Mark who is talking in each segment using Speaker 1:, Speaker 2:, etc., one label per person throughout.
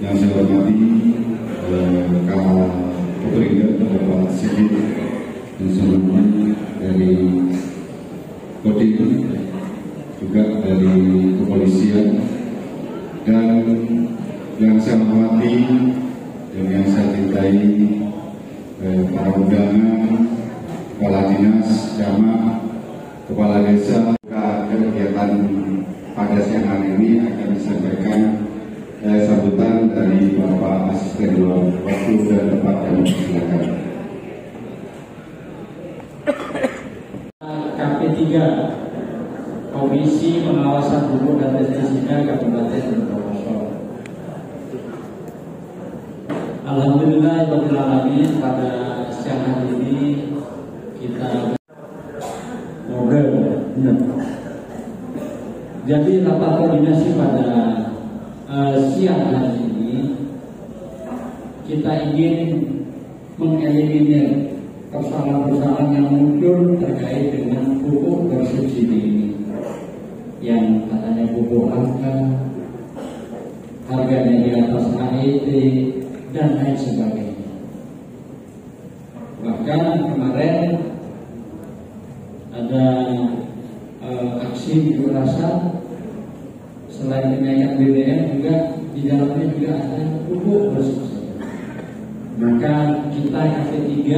Speaker 1: Yang saya hormati Kapolda Bapak Sigit dan semuanya dari Kodim, juga dari kepolisian, dan yang saya hormati dan yang saya cintai para undangan, kepala dinas, camat, kepala desa. Kegiatan pada siang hari ini akan disampaikan sambutan dari Bapak Asisten Waktu dan Tempat yang silakan.
Speaker 2: KP3 Komisi Pengawasan Pupuk dan Pestisida Kabupaten Bondowoso. Alhamdulillahirobbilalamin, pada siang hari ini kita jadi rapat koordinasi pada siang hari ini kita ingin mengeliminir persoalan-persoalan yang muncul terkait dengan pupuk bersubsidi ini, yang katanya pupuk harganya di atas HET dan lain sebagainya. Bahkan kemarin ada aksi unjuk rasa, selain kenaikan BBM juga di dalamnya juga ada pupuk bersubsidi. Maka kita KP3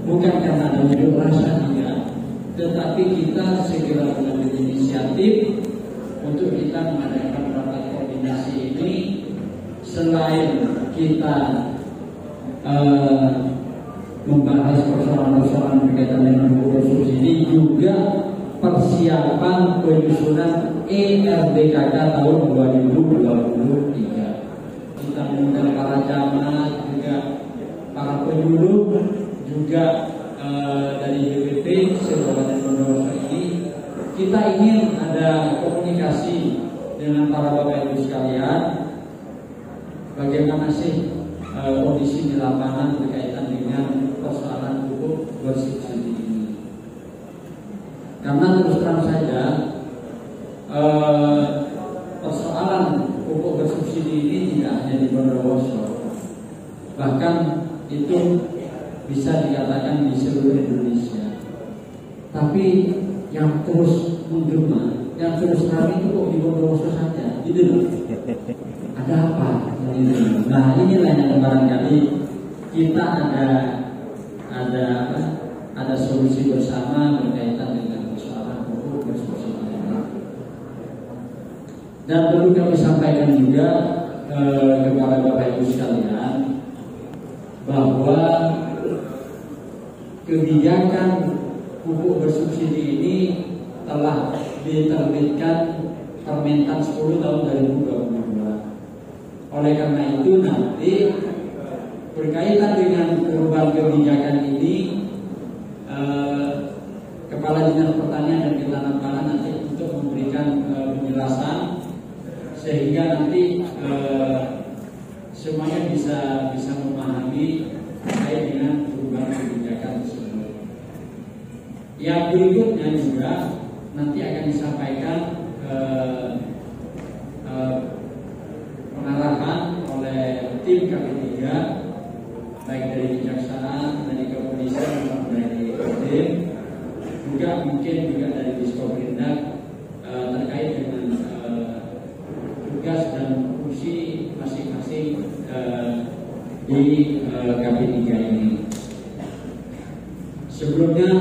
Speaker 2: bukan karena ada unjuk rasa tidak, tetapi kita segera mengambil inisiatif untuk kita mengadakan rapat koordinasi ini. Selain kita membahas persoalan-persoalan berkaitan dengan pupuk bersubsidi, juga persiapan penyusunan ERDKK tahun 2023. Kita mengundang para camat, juga para penyuluh, juga dari DPP Kabupaten Bondowoso ini. Kita ingin ada komunikasi dengan para Bapak Ibu sekalian, bagaimana sih kondisi di lapangan berkaitan dengan persoalan pupuk bersubsidi ini. Karena terus terang saja persoalan pupuk bersubsidi ini tidak hanya di Bondowoso, bahkan itu bisa dikatakan di seluruh Indonesia. Tapi yang terus menggema, yang terus ramai itu kok di Bondowoso saja, gitu loh. Ada apa? Nah, inilah yang barangkali kita ada solusi bersama berkaitan dengan persoalan pupuk bersubsidi ini. Dan perlu kami sampaikan juga kepada Bapak Ibu sekalian bahwa kebijakan pupuk bersubsidi ini telah diterbitkan Permentan 10 tahun 2022. Oleh karena itu nanti berkaitan dengan perubahan kebijakan ini, Kepala Dinas Pertanian dan Ketahanan Pangan nanti untuk memberikan penjelasan sehingga nanti semuanya bisa memahami terkait dengan perubahan kebijakan tersebut. Yang berikutnya juga nanti akan disampaikan pengarahan oleh tim KP3, baik dari kejaksaan, dari kepolisian, maupun dari Kodim, juga mungkin juga dari Diskoperindak terkait dengan tugas dan fungsi masing-masing di KP3 ini. Sebelumnya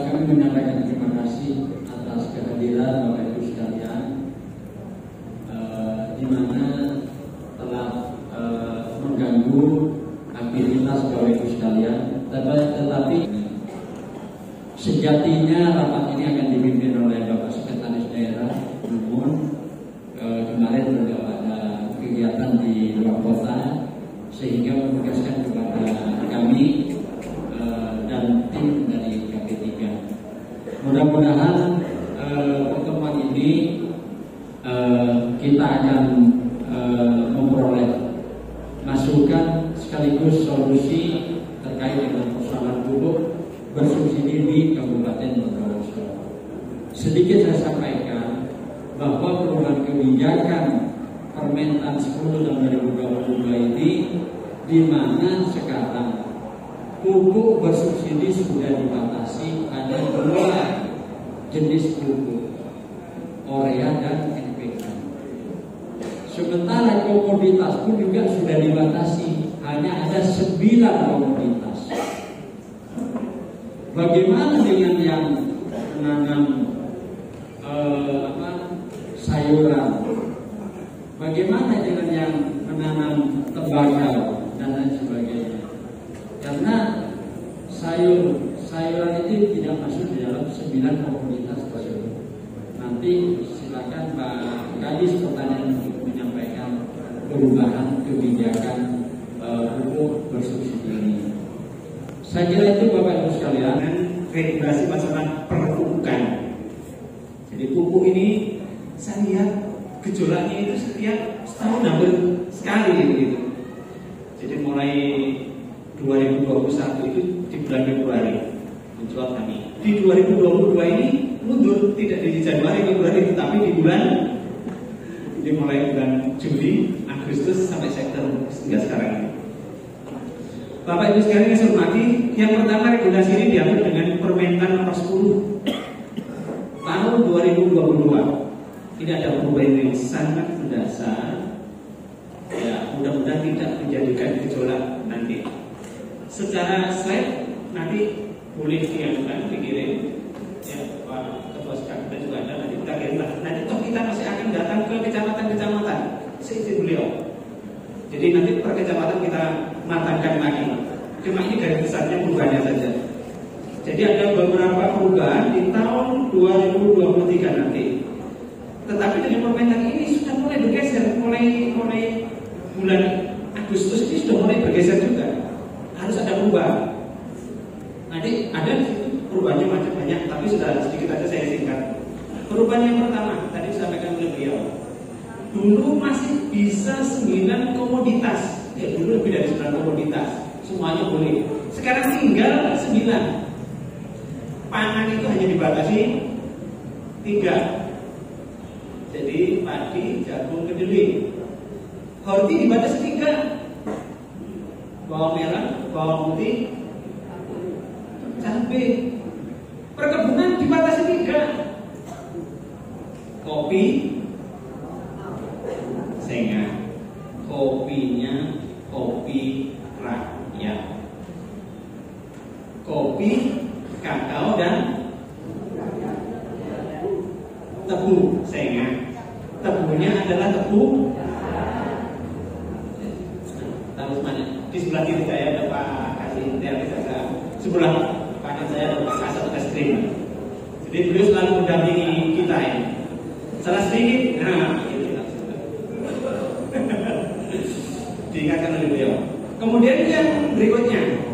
Speaker 2: kami menyampaikan terima kasih atas kehadiran Bapak Ibu sekalian, di mana telah mengganggu aktivitas Bapak Ibu sekalian. Tetapi sejatinya rapat ini akan dipimpin oleh Bapak Sekretaris Daerah. Namun kemarin juga ada kegiatan di luar kota, sehingga menugaskan kepada kami dan tim dari KP3. Mudah-mudahan pertemuan ini kita akan memperoleh masukan sekaligus solusi terkait dengan persoalan pupuk bersubsidi di Kabupaten Bondowoso. Sedikit saya sampaikan bahwa perubahan kebijakan Permentan 10 tahun 2022 ini, di mana sekarang pupuk bersubsidi sudah dibatasi ada 2 jenis pupuk, urea dan NPK. Sementara komoditas pun juga sudah dibatasi, hanya ada 9 komoditas. Bagaimana dengan yang menanam sayuran? Bagaimana dengan yang menanam tembakau dan lain sebagainya? Karena sayuran itu tidak masuk di dalam 9 komoditas tersebut. Nanti silakan Pak Kadis Pertanian untuk menyampaikan perubahan kebijakan pupuk bersubsidi ini. Saya kira itu Bapak Ibu sekalian,
Speaker 3: regulasi masalah perpupukan. Jadi pupuk ini saya lihat gejolaknya itu setiap setahun hampir sekali begitu. Jadi mulai 2021 itu di bulan Februari mencuat kami. Di 2022 ini mundur, tidak di Januari, Februari, tapi di bulan ini mulai bulan Juli, Agustus sampai September hingga sekarang ini. Bapak Ibu sekalian yang saya hormati, yang pertama regulasi ini diambil dengan Permentan nomor 10 tahun 2022. Ini ada perubahan yang sangat mendasar. Ya, mudah-mudahan tidak menjadikan gejolak nanti. Secara slide nanti boleh dikirim. Ya, Pak Ketua Sekda juga ada, nanti kita kirim. Nanti toh kita masih akan datang ke kecamatan-kecamatan seizin beliau. Jadi nanti per kecamatan kita matangkan lagi. Cuma ini garis besarnya perubahannya saja. Jadi ada beberapa perubahan di tahun 2023 nanti. Tetapi dengan permentan ini sudah mulai bergeser, mulai bulan Agustus ini sudah mulai bergeser juga. Harus ada perubahan. Nanti ada di situ perubahannya macam banyak, tapi sudah sedikit aja saya singkat. Perubahan yang pertama tadi disampaikan oleh beliau. Dulu masih bisa 9 komoditas. Dulu lebih dari 9 komoditas. Semuanya boleh. Sekarang tinggal 9. Pangan itu hanya dibatasi 3. Jadi padi, jagung, kedelai. Horti dibatasi 3. Bawang merah, bawang putih, cabai. Perkebunan dibatasi 3. Kopi, sengat. Kopinya kopi rakyat. Kopi, kakao dan tebu, sengat. Tebunya adalah tebu. Tahu mana? Di sebelah kiri saya ada Pak Kasih Terus ada. Sebelah kanan saya ada Pak Kasat Kastrim. Jadi beliau selalu mendampingi kita ini. Salah sedikit, itu diingatkan oleh beliau. Kemudian yang berikutnya,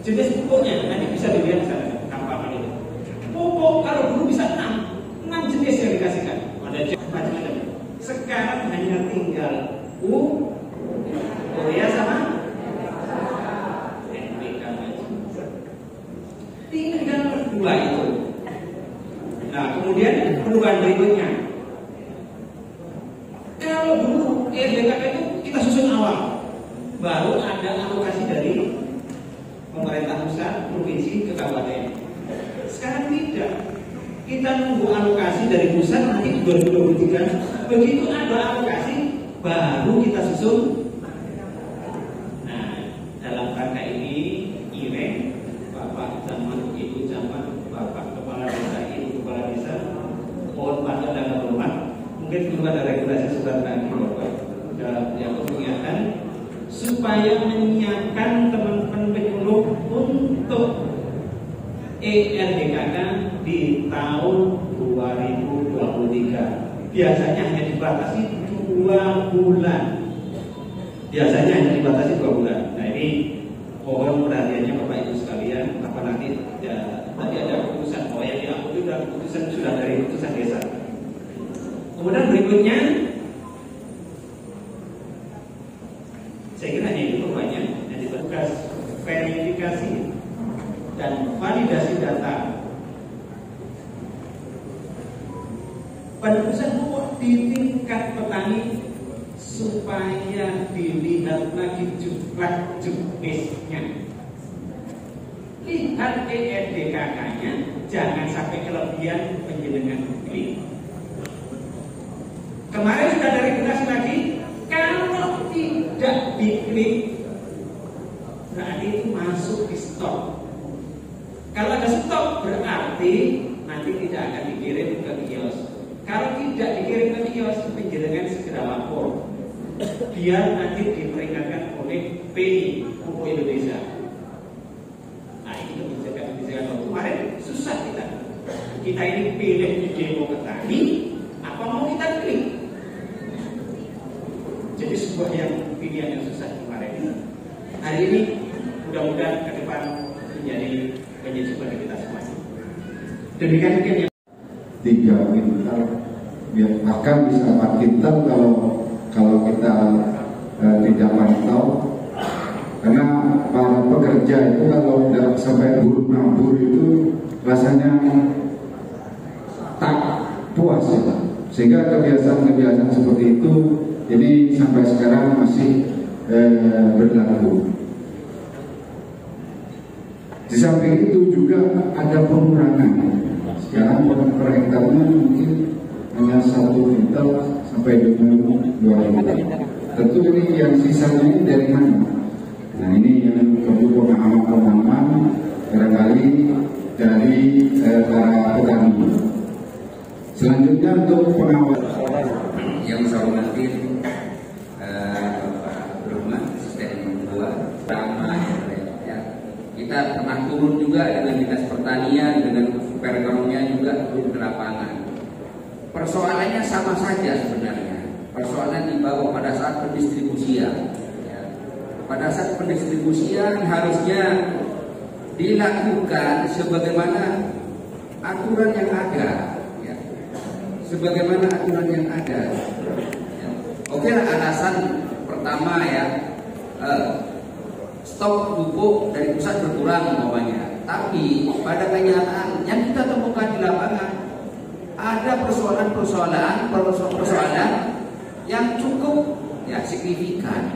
Speaker 3: jenis pupuknya nanti bisa dilihat di sana. Apa ini? Pupuk kalau dulu bisa 6 jenis yang dikasihkan. Ada macam-macam. Sekarang hanya tinggal urea sama NPK. Tinggal 2 itu. Nah, kemudian perubahan berikutnya. Kalau dulu RDKK itu kita susun awal, baru ada alokasi dari pemerintah pusat, provinsi, ke kabupaten. Sekarang tidak. Kita nunggu alokasi dari pusat nanti 2023. Begitu ada alokasi, baru kita susun. Nah, dalam rangka ini IREN, Bapak Camat, Ibu Camat, Bapak Kepala Desa, Ibu Kepala Desa, mohon patuh dan hormat. Mungkin perlu ada regulasi surat lagi Bapak yang mengingatkan supaya menyiapkan teman-teman penyuluh untuk ERDKK di tahun 2023. Biasanya hanya dibatasi 2 bulan. Biasanya hanya dibatasi 2 bulan. Nah, ini mohon perhatiannya Bapak Ibu sekalian. Apa nanti tadi ada keputusan, yang diambil sudah keputusan sudah dari keputusan desa. Kemudian berikutnya, saya kira ini perubahannya yang ditugas verifikasi dan validasi data. Penebusan pupuk di tingkat petani supaya dilihat lagi jumlah jumlahnya. Lihat ERDKK-nya, jangan sampai kelebihan penjenengan klik. Kemarin sudah dari tugas lagi, kalau tidak diklik berarti itu masuk di stop. Kalau ada stop berarti nanti tidak akan dikirim ke kios. Kalau tidak dikirim ke kios, penjenengan segera lapor biar nanti diperingatkan oleh PI Pupuk Indonesia. Nah ini kebijakan kemarin susah kita ini pilih di demo petani apa mau kita klik. Jadi sebuah pilihan yang susah kemarin. Hari ini mudah-mudahan ke depan menjadi penyusup bagi kita semua. Demikian mungkin yang
Speaker 1: 3 kuintal, ya, bahkan bisa 4 kuintal kalau kita tidak pantau. Karena para pekerja itu kalau tidak sampai buruk itu rasanya tak puas ya. Sehingga kebiasaan seperti itu jadi sampai sekarang masih berlaku. Di samping itu juga ada pengurangan. Sekarang per hektarnya mungkin hanya 1 kuintal sampai dengan 2 kuintal. Tentu ini yang sisanya ini dari mana? Nah ini yang perlu pemahaman barangkali dari para petani. Selanjutnya untuk pengawasan
Speaker 4: yang saya hormati Bapak Brahma, asisten 2 pertama ya. Kita pernah turun juga dengan dinas pertanian, dengan perekonomian juga turun ke lapangan. Persoalannya sama saja sebenarnya. Persoalan dibawa pada saat pendistribusian. Ya. Pada saat pendistribusian harusnya dilakukan sebagaimana aturan yang ada. Ya. Sebagaimana aturan yang ada. Ya. Oke lah, alasan pertama ya, stok pupuk dari pusat berkurang umpamanya. Tapi pada kenyataan yang kita temukan di lapangan ada persoalan yang cukup ya signifikan.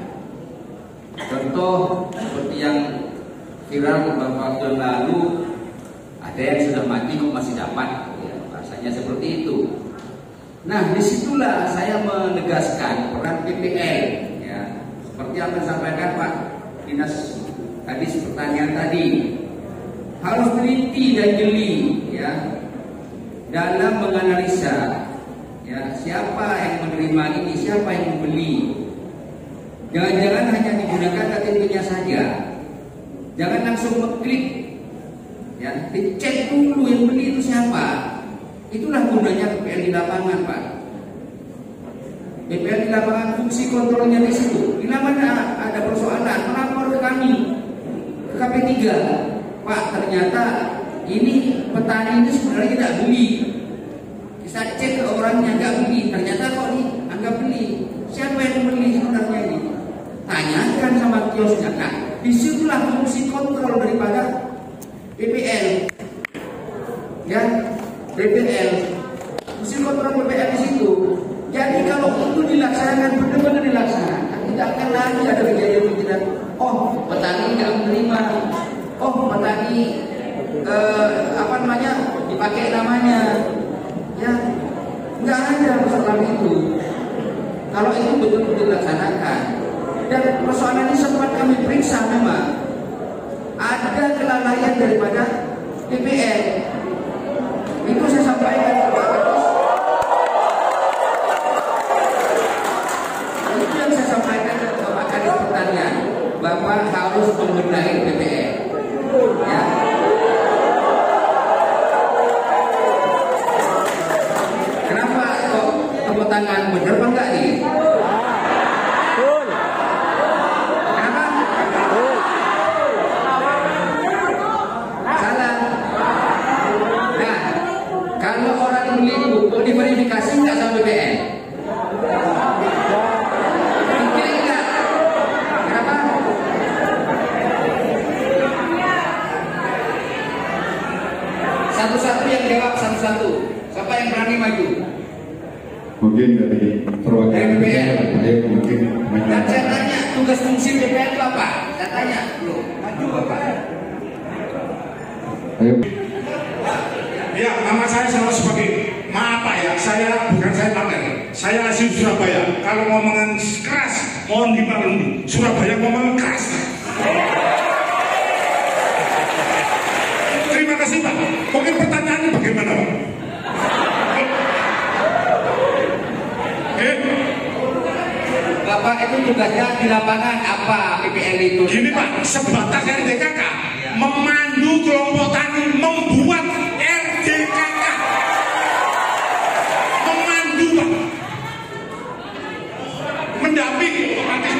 Speaker 4: Contoh seperti yang viral beberapa waktu yang lalu, ada yang sudah mati kok masih dapat, ya, rasanya seperti itu. Nah, disitulah saya menegaskan peran PPL, ya, seperti yang disampaikan Pak Dinas Kadis Pertanian tadi, harus teliti dan jeli, ya, dalam menganalisa, ya, siapa yang menerima ini, siapa yang membeli. Jangan-jangan hanya digunakan KTP-nya saja, jangan langsung mengklik, ya, dicek dulu yang beli itu siapa. Itulah gunanya PPL di lapangan, Pak. PPL di lapangan fungsi kontrolnya di situ. Bila mana ada persoalan, melapor ke kami, ke KP3. Pak, ternyata ini petani itu sebenarnya tidak beli. Kita cek ke orangnya nggak beli, ternyata kok ini anggap beli. Siapa yang beli sebenarnya ini? Tanyakan sama kiosnya. Nah, disitulah fungsi kontrol daripada PPL. Ya, PPL, fungsi kontrol PPL di situ. Jadi kalau itu dilaksanakan, benar-benar dilaksanakan, tidak akan lagi ada kejadian-kejadian. Oh, petani nggak menerima. Oh, petani dipakai namanya. Ya, nggak ada persoalan itu. Kalau itu betul-betul dilaksanakan. Dan persoalan ini sempat kami periksa memang ada kelalaian daripada PPL. Itu saya sampaikan ke Pak Kadis. Itu yang saya sampaikan ke Pak Kadis Pertanian, Bapak harus membenahi PPL. Ya. Kenapa kok tepuk tangan bener apa enggak nih? Kenapa? Salah. Nah, kalau orang beli pupuk diverifikasi nggak sama BPN? Pikir nggak? Kenapa? Satu-satu yang jawab, satu-satu. Siapa yang berani maju?
Speaker 1: Mungkin dari perwakilan
Speaker 4: PPL.
Speaker 1: ayo mungkin.
Speaker 4: Dan saya tanya, tugas fungsi PPL itu apa? Saya tanya, loh, maju Bapak.
Speaker 1: Ayo.
Speaker 5: Ya, nama saya selalu sebagai, maaf Pak ya, bukan saya pamer, saya asli Surabaya. Kalau ngomongan keras, mohon dimaklumi. Surabaya ngomong keras. Terima kasih Pak. Mungkin pertanyaannya bagaimana Pak?
Speaker 4: Bapak itu tugasnya di lapangan apa PPL itu?
Speaker 5: Gini Pak, sebatas RDKK memandu kelompok tani membuat RDKK, memandu Pak,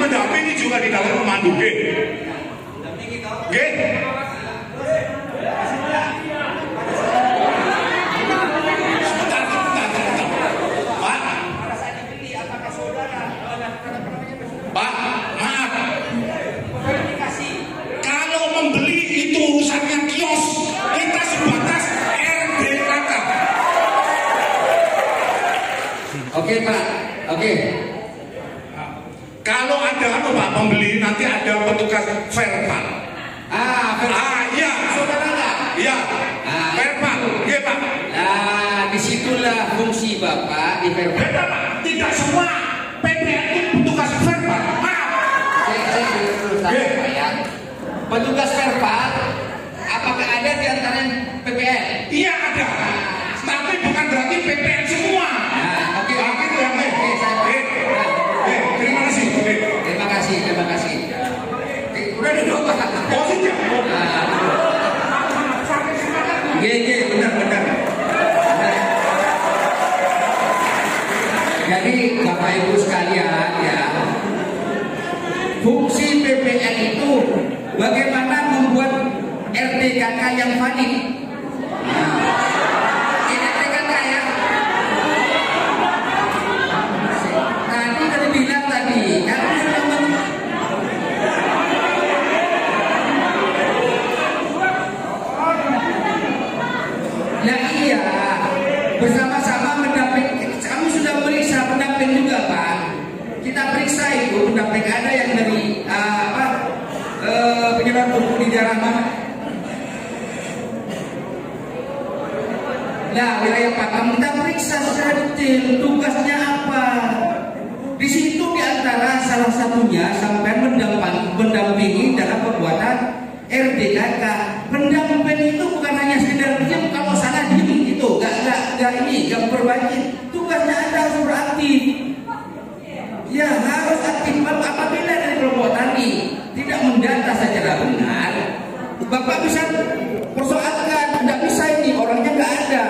Speaker 5: mendampingi juga di dalam memandu, G. Pak, maaf. Kalau membeli itu urusannya kios, kita sebatas RDKK.
Speaker 4: Oke Pak, oke.
Speaker 5: Kalau ada apa Pak pembeli nanti ada petugas verbal. Iya.
Speaker 4: Saudara nggak?
Speaker 5: Iya. Verbal, iya Pak.
Speaker 4: Nah, disitulah fungsi Bapak di verbal.
Speaker 5: Beda Pak, tidak semua PPL itu petugas verbal. Maaf.
Speaker 4: Saya terus Pak ya. Petugas verbal, apakah ada di antara PPL?
Speaker 5: Iya ada. Tapi bukan berarti PPL semua.
Speaker 4: Nah, oke.
Speaker 5: Itu yang lain. Terima kasih.
Speaker 4: Terima kasih. Udah duduk Pak.
Speaker 5: Positif.
Speaker 4: Benar. Jadi Bapak Ibu sekalian ya, fungsi PPL itu bagaimana membuat RDKK yang valid. Ini RDKK ya. Tadi udah bilang tadi kan iya, bersama-sama mendamping. Kami sudah periksa pendamping juga Pak. Kita periksa itu pendamping ada yang dari penyebar buku di daerah mana? Nah, wilayah Pakam kita periksa secara detail tugasnya apa. Di situ diantara salah satunya sampai mendampingi dalam pembuatan RDKK. Pendamping itu bukan hanya sekedar diam, kalau salah diam itu, gak perbaiki. Tugasnya Anda harus beraktif. Ya harus aktif. Apabila dari kelompok tani tidak mendata secara benar, Bapak bisa persoalkan. Tidak bisa ini, orangnya nggak ada.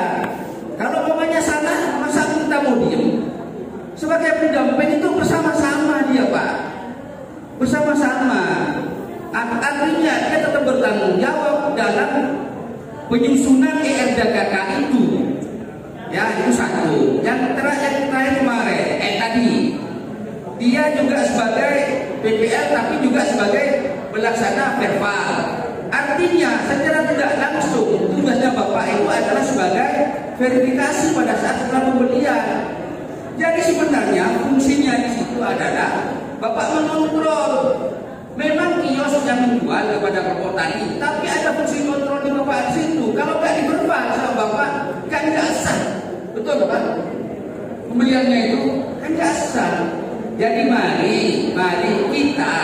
Speaker 4: Kalau umpamanya salah, masa kita mau diam? Sebagai pendamping itu bersama-sama dia Pak, bersama-sama. Artinya dia tetap bertanggung jawab dalam penyusunan RDKK itu. Ya itu satu. Yang terakhir kemarin, tadi dia juga sebagai PPL tapi juga sebagai pelaksana verbal. Artinya secara tidak langsung tugasnya Bapak itu adalah sebagai verifikasi pada saat setelah pembelian. Jadi sebenarnya fungsinya di situ adalah Bapak mengontrol. Memang kios yang menjual kepada kelompok tani, tapi ada fungsi kontrol di Bapak di situ. Kalau nggak diverbal sama Bapak, kan nggak sah, betul Bapak? Pembeliannya itu kan nggak sah. Jadi mari kita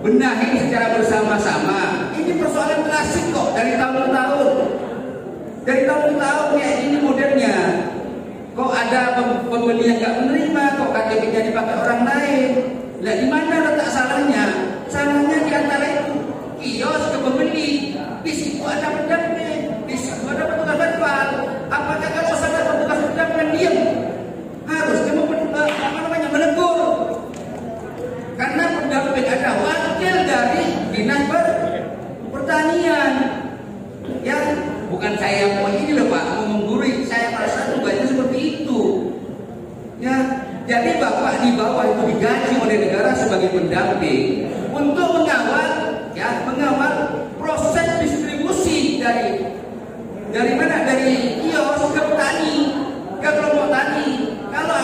Speaker 4: benahi secara bersama-sama. Ini persoalan klasik kok dari tahun-tahun. Dari tahun-tahun ya ini modelnya. Kok ada pembeli yang nggak menerima, kok KTP-nya dipakai orang lain. Lah di mana letak salahnya? Salahnya di antara itu kios ke pembeli. Di situ ada pendamping, di situ ada petugas verbal. Apakah kalau sadar petugas pendamping diam? Harusnya menegur. Karena pendamping ada wakil dari dinas pertanian. Ya bukan saya mau ini loh Pak, mau menggurui. Saya merasa tugasnya seperti itu. Ya. Jadi Bapak di bawah itu digaji oleh negara sebagai pendamping untuk mengawal proses distribusi dari mana? Dari kios ke petani, ke kelompok tani. Kalau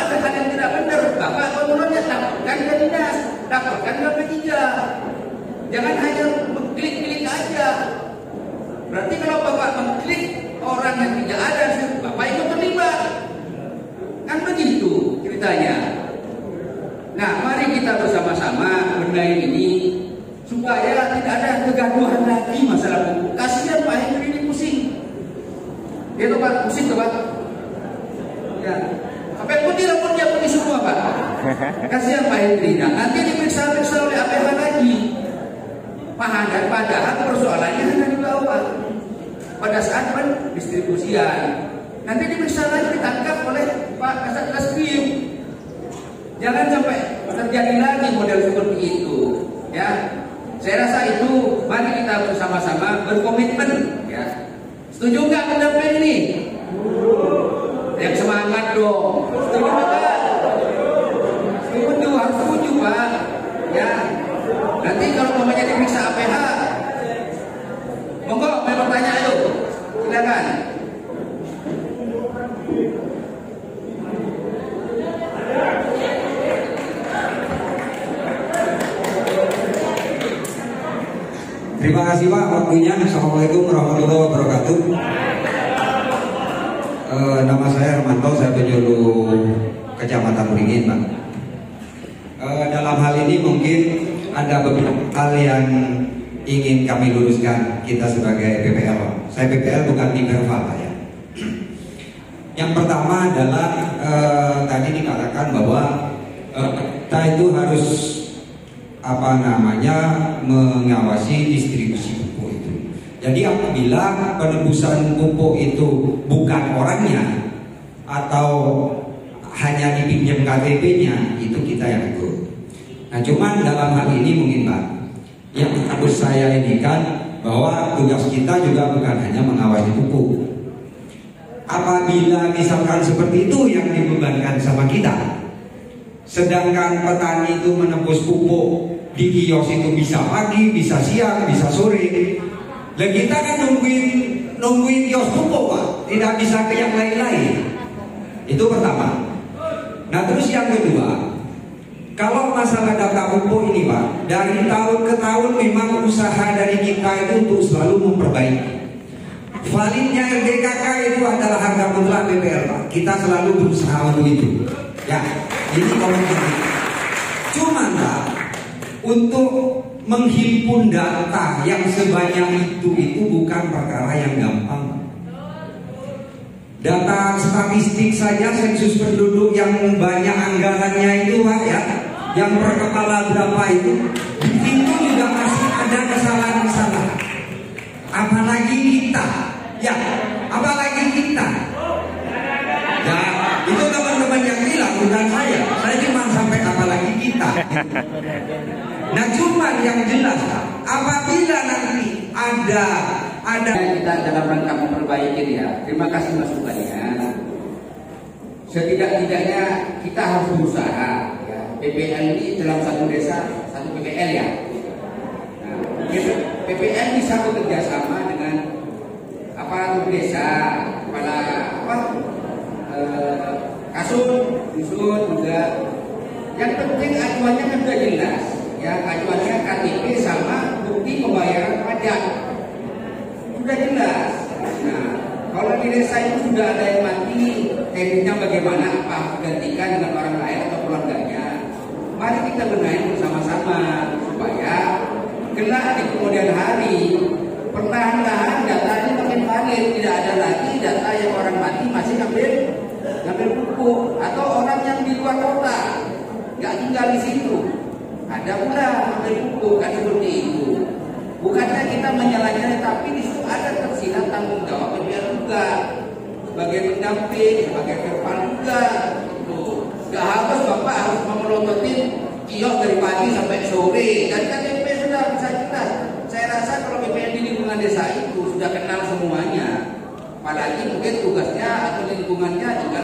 Speaker 4: kegaduhan lagi masalah pupuk. Kasihan Pak Hendri ini pusing. Dia tuh Pak, pusing tuh Pak. Ya. Apa yang putih rambutnya putih semua Pak. Kasihan Pak Hendri. Nah, nanti diperiksa oleh APH lagi. Padahal persoalannya hanya di bawah. Pada saat pendistribusian. Nanti diperiksa lagi, ditangkap oleh Pak Kasat Reskrim. Jangan sampai terjadi lagi model seperti itu. Ya, saya rasa itu mari kita bersama-sama berkomitmen. Ya, setuju nggak pendamping ini? Yang semangat dong. Setuju nggak? Setuju, harus setuju Pak. Ya, nanti kalau namanya diperiksa APH, monggo mau bertanya ayo, silakan.
Speaker 6: Terima kasih Pak waktunya. Assalamualaikum warahmatullahi wabarakatuh. Nama saya Hermanto, saya penyuluh Kecamatan Beringin Pak. Dalam hal ini mungkin ada beberapa hal yang ingin kami luruskan kita sebagai PPL. Saya PPL bukan tim verbal Pak ya. Yang pertama adalah tadi dikatakan bahwa kita itu harus mengawasi distribusi pupuk itu. Jadi apabila penebusan pupuk itu bukan orangnya atau hanya dipinjam KTP-nya, itu kita yang ikut. Nah, cuman dalam hal ini mungkin Pak, yang harus saya indikan bahwa tugas kita juga bukan hanya mengawasi pupuk. Apabila misalkan seperti itu yang dibebankan sama kita, sedangkan petani itu menebus pupuk di kios itu bisa pagi, bisa siang, bisa sore. Dan kita kan nungguin kios pupuk Pak, tidak bisa ke yang lain-lain. Itu pertama. Nah terus yang kedua, kalau masalah data pupuk ini Pak, dari tahun ke tahun memang usaha dari kita itu untuk selalu memperbaiki. Validnya LDKK itu adalah harga mutlak BPL Pak. Kita selalu berusaha untuk itu. Ya, ini komentar. Cuman Pak, untuk menghimpun data yang sebanyak itu bukan perkara yang gampang. Data statistik saja sensus penduduk yang banyak anggarannya itu Pak ya, yang per kepala berapa itu juga masih ada kesalahan-kesalahan. Apalagi kita, ya, apalagi kita. Ya, itu teman-teman yang bilang bukan saya cuma sampai apalagi kita. Nah cuman yang jelas apabila nanti ada
Speaker 4: kita dalam rangka memperbaiki ya. Terima kasih masukannya. Setidak-tidaknya kita harus berusaha. Ya. PPL ini dalam satu desa satu PPL ya. Nah, PPL bisa bekerja sama dengan aparatur desa, kepala kasur, dusun juga. Yang penting acuannya kan sudah jelas. Ya, acuannya KTP sama bukti pembayaran pajak sudah jelas. Nah, kalau di desa itu sudah ada yang mati, tekniknya bagaimana, apa gantikan dengan orang lain atau keluarganya. Mari kita benahi bersama-sama supaya kelak di kemudian hari perlahan-lahan data ini makin valid. Tidak ada lagi data yang orang mati masih ngambil pupuk atau orang yang di luar kota nggak tinggal di situ. Ada pula ambil pupuk kan seperti itu. Bukannya kita menyalahkan, tapi di situ ada tersirat tanggung jawab PPL juga sebagai pendamping, sebagai verbal juga. Gak harus Bapak harus memelototin kios dari pagi sampai sore. Dan KTP sudah bisa jelas. Saya rasa kalau PPL di lingkungan desa itu sudah kenal semuanya. Apalagi mungkin tugasnya atau lingkungannya juga